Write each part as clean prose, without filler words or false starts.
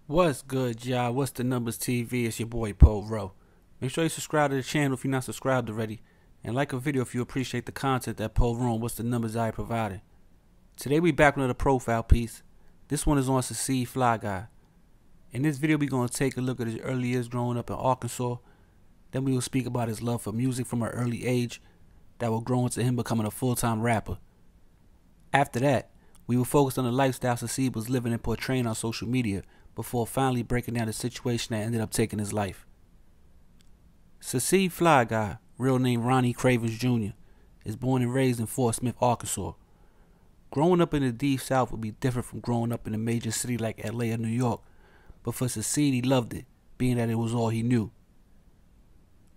What's good, y'all? What's the numbers TV? It's your boy Po Ro. Make sure you subscribe to the channel if you're not subscribed already, and like a video if you appreciate the content that Po Ro and What's the Numbers I provided. Today we back with another profile piece. This one is on Secede Fly Guy. In this video we gonna take a look at his early years growing up in Arkansas. Then we will speak about his love for music from an early age that will grow into him becoming a full-time rapper. After that, we will focus on the lifestyle Secede was living and portraying on social media before finally breaking down the situation that ended up taking his life. Secede Fly Guy, real name Ronnie Cravens Jr., is born and raised in Fort Smith, Arkansas. Growing up in the Deep South would be different from growing up in a major city like LA or New York, but for Secede he loved it, being that it was all he knew.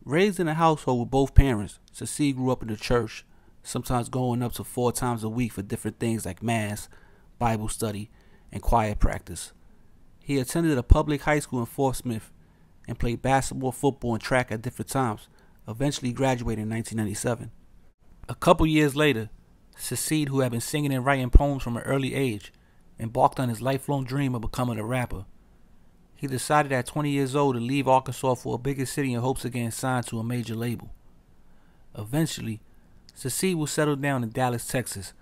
Raised in a household with both parents, Secede grew up in the church, sometimes going up to 4 times a week for different things like mass, Bible study, and choir practice. He attended a public high school in Fort Smith and played basketball, football, and track at different times, eventually graduating in 1997. A couple years later, Secede, who had been singing and writing poems from an early age, embarked on his lifelong dream of becoming a rapper. He decided at 20 years old to leave Arkansas for a bigger city in hopes of getting signed to a major label. Eventually, Secede was settled down in Dallas, Texas,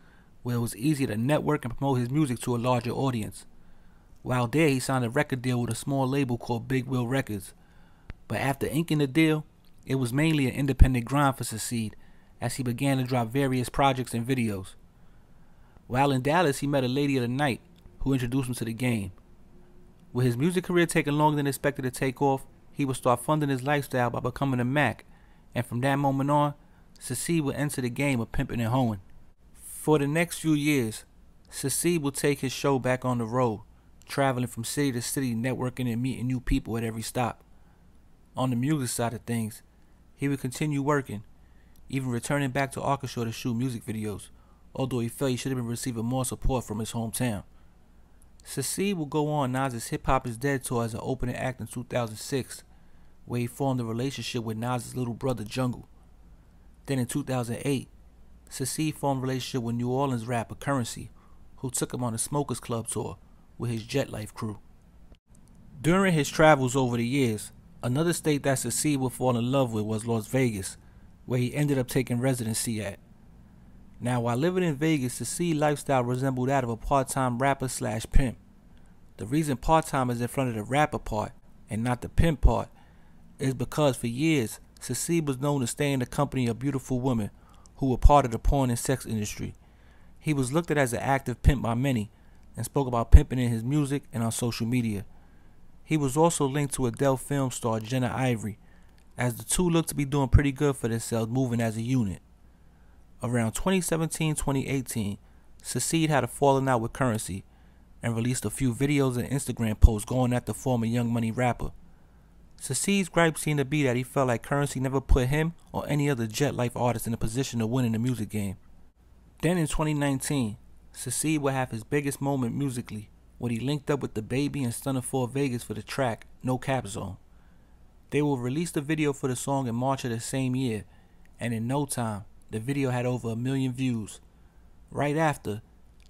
where it was easier to network and promote his music to a larger audience. While there, he signed a record deal with a small label called Big Wheel Records. But after inking the deal, it was mainly an independent grind for Secede as he began to drop various projects and videos. While in Dallas, he met a lady of the night who introduced him to the game. With his music career taking longer than expected to take off, he would start funding his lifestyle by becoming a Mac, and from that moment on, Secede would enter the game of pimping and hoeing. For the next few years, Secede would take his show back on the road, traveling from city to city, networking and meeting new people at every stop. On the music side of things, he would continue working, even returning back to Arkansas to shoot music videos, although he felt he should have been receiving more support from his hometown. Secede would go on Nas's Hip Hop Is Dead tour as an opening act in 2006, where he formed a relationship with Nas's little brother Jungle. Then in 2008, Secede formed a relationship with New Orleans rapper Currency, who took him on the Smokers Club tour with his Jet Life crew. During his travels over the years, another state that Secede would fall in love with was Las Vegas, where he ended up taking residency at. Now, while living in Vegas, Secede's lifestyle resembled that of a part-time rapper / pimp. The reason part-time is in front of the rapper part and not the pimp part is because for years, Secede was known to stay in the company of beautiful women who were part of the porn and sex industry. He was looked at as an active pimp by many and spoke about pimping in his music and on social media. He was also linked to Adele film star Jenna Ivory, as the two looked to be doing pretty good for themselves moving as a unit. Around 2017-2018, Secede had a falling out with Currency and released a few videos and Instagram posts going at the former Young Money rapper. Secede's gripe seemed to be that he felt like Currency never put him or any other Jet Life artist in a position to win in the music game. Then in 2019, Secede would have his biggest moment musically when he linked up with DaBaby and Stunner 4 Vegas for the track No Cap Zone. They will release the video for the song in March of the same year, and in no time, the video had over 1 million views. Right after,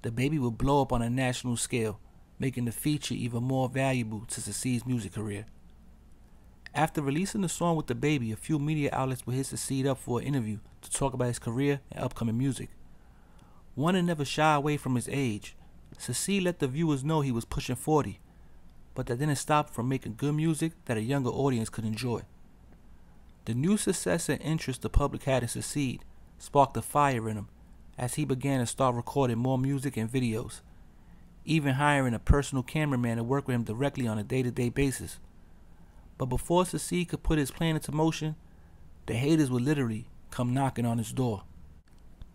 DaBaby would blow up on a national scale, making the feature even more valuable to Secede's music career. After releasing the song with DaBaby, a few media outlets would hit Secede up for an interview to talk about his career and upcoming music. Wanting never shy away from his age, Secede let the viewers know he was pushing 40, but that didn't stop him from making good music that a younger audience could enjoy. The new success and interest the public had in Secede sparked a fire in him as he began to start recording more music and videos, even hiring a personal cameraman to work with him directly on a day-to-day basis. But before Secede could put his plan into motion, the haters would literally come knocking on his door.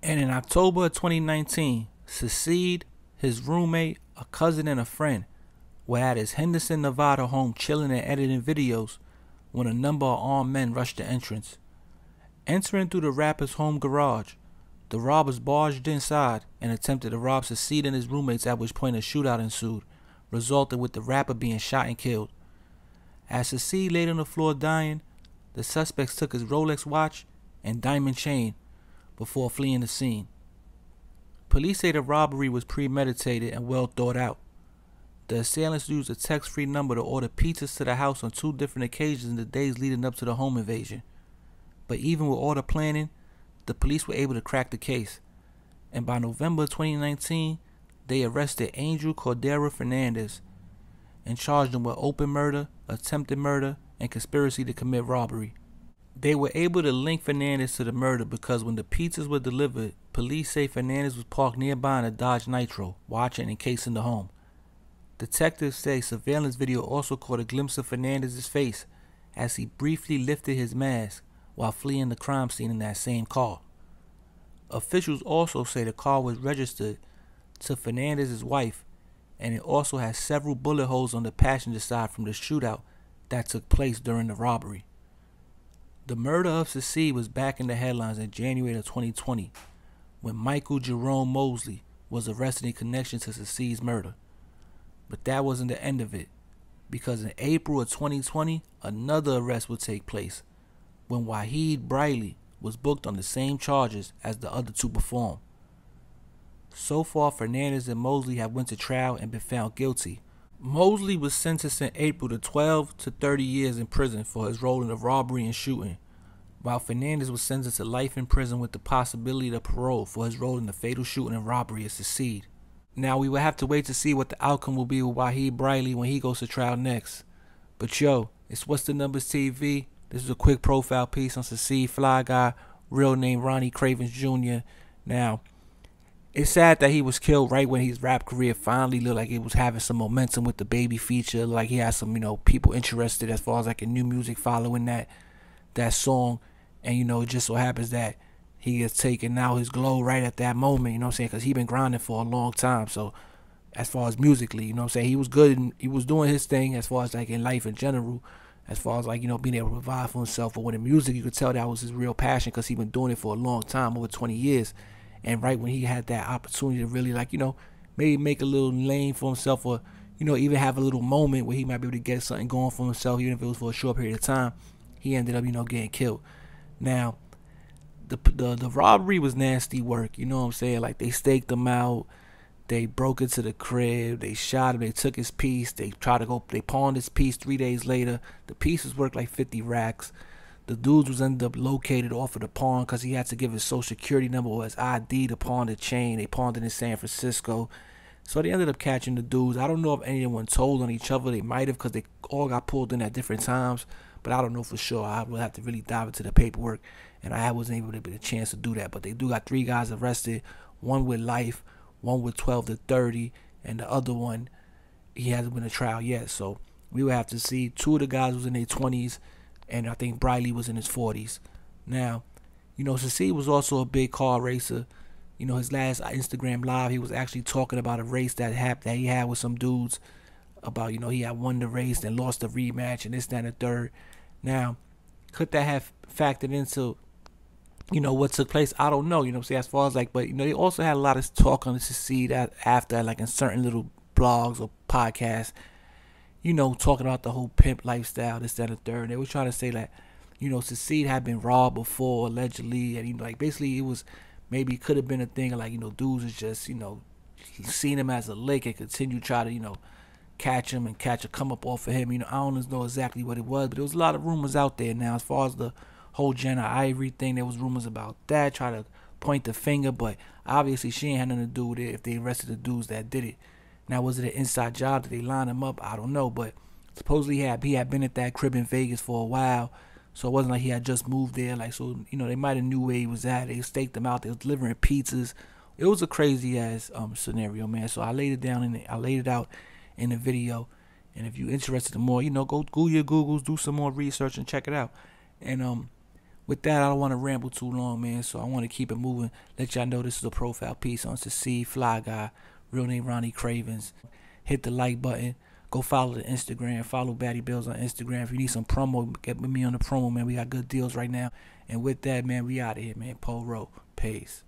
And in October of 2019, Secede, his roommate, a cousin, and a friend were at his Henderson, Nevada home chilling and editing videos when a number of armed men rushed the entrance. Entering through the rapper's home garage, the robbers barged inside and attempted to rob Secede and his roommates, at which point a shootout ensued, resulting with the rapper being shot and killed. As Secede laid on the floor dying, the suspects took his Rolex watch and diamond chain before fleeing the scene. Police say the robbery was premeditated and well thought out. The assailants used a text-free number to order pizzas to the house on 2 different occasions in the days leading up to the home invasion. But even with all the planning, the police were able to crack the case. And by November 2019, they arrested Angel Cordero Fernandez and charged him with open murder, attempted murder, and conspiracy to commit robbery. They were able to link Fernandez to the murder because when the pizzas were delivered, police say Fernandez was parked nearby in a Dodge Nitro, watching and casing the home. Detectives say surveillance video also caught a glimpse of Fernandez's face as he briefly lifted his mask while fleeing the crime scene in that same car. Officials also say the car was registered to Fernandez's wife, and it also has several bullet holes on the passenger side from the shootout that took place during the robbery. The murder of Cecile was back in the headlines in January of 2020 when Michael Jerome Mosley was arrested in connection to Cecile's murder. But that wasn't the end of it, because in April of 2020, another arrest would take place when Wahid Briley was booked on the same charges as the other 2 performed. So far, Fernandez and Mosley have went to trial and been found guilty. Mosley was sentenced in April to 12 to 30 years in prison for his role in the robbery and shooting, while Fernandez was sentenced to life in prison with the possibility of parole for his role in the fatal shooting and robbery of Cecile. Now, we will have to wait to see what the outcome will be with Wahid Briley when he goes to trial next. But yo, it's What's the Numbers TV. This is a quick profile piece on Cecile Fly Guy, real name Ronnie Cravens Jr. Now, it's sad that he was killed right when his rap career finally looked like it was having some momentum with the Baby feature. Like he had some, people interested as far as like in new music following that song. And, it just so happens that he gets taken out his glow right at that moment, because he been grinding for a long time. So as far as musically, he was good and he was doing his thing as far as like in life in general, as far as like, being able to provide for himself. But when in music, you could tell that was his real passion because he been doing it for a long time, over 20 years. And right when he had that opportunity to really like, maybe make a little lane for himself or, even have a little moment where he might be able to get something going for himself, even if it was for a short period of time, he ended up, getting killed. Now, the robbery was nasty work, like they staked him out, they broke into the crib, they shot him, they took his piece, they pawned his piece 3 days later. The piece was worth like 50 racks. The dudes was ended up located off of the pawn because he had to give his social security number or his ID to pawn the chain. They pawned it in San Francisco. So they ended up catching the dudes. I don't know if anyone told on each other. They might have because they all got pulled in at different times. But I don't know for sure. I would have to really dive into the paperwork. And I wasn't able to get a chance to do that. But they do got 3 guys arrested. One with life, one with 12 to 30. And the other one, he hasn't been a trial yet. So we would have to see. 2 of the guys was in their 20s. And I think Briley was in his 40s. Now, Cecile was also a big car racer. His last Instagram live, he was actually talking about a race that he had with some dudes. About, he had won the race and lost the rematch and this, that, and the third. Now, could that have factored into, what took place? I don't know, as far as like, but, they also had a lot of talk on Cecile that after, like in certain little blogs or podcasts, talking about the whole pimp lifestyle, this, that, and the third. They were trying to say that, Cecile had been robbed before, allegedly. And, like, basically it was, maybe it could have been a thing of, like, dudes is just, he seen him as a lick and continue to try to, catch him and catch a come up off of him. I don't know exactly what it was, but there was a lot of rumors out there now. As far as the whole Jenna Ivory thing, there was rumors about that, try to point the finger. But obviously she ain't had nothing to do with it if they arrested the dudes that did it. Now, was it an inside job? Did they line him up? I don't know. But supposedly he had been at that crib in Vegas for a while. So it wasn't like he had just moved there. Like, so, they might have knew where he was at. They staked him out. They was delivering pizzas. It was a crazy ass scenario, man. So I laid it down I laid it out in the video. And if you're interested in more, go Google your Googles, do some more research and check it out. And with that, I don't want to ramble too long, man. So I want to keep it moving. Let y'all know this is a profile piece on Cecile Fly Guy. Real name Ronnie Cravens. Hit the like button. Go follow the Instagram. Follow Batty Bills on Instagram. If you need some promo, get with me on the promo, man. We got good deals right now. And with that, man, we out of here, man. Pole Road. Peace.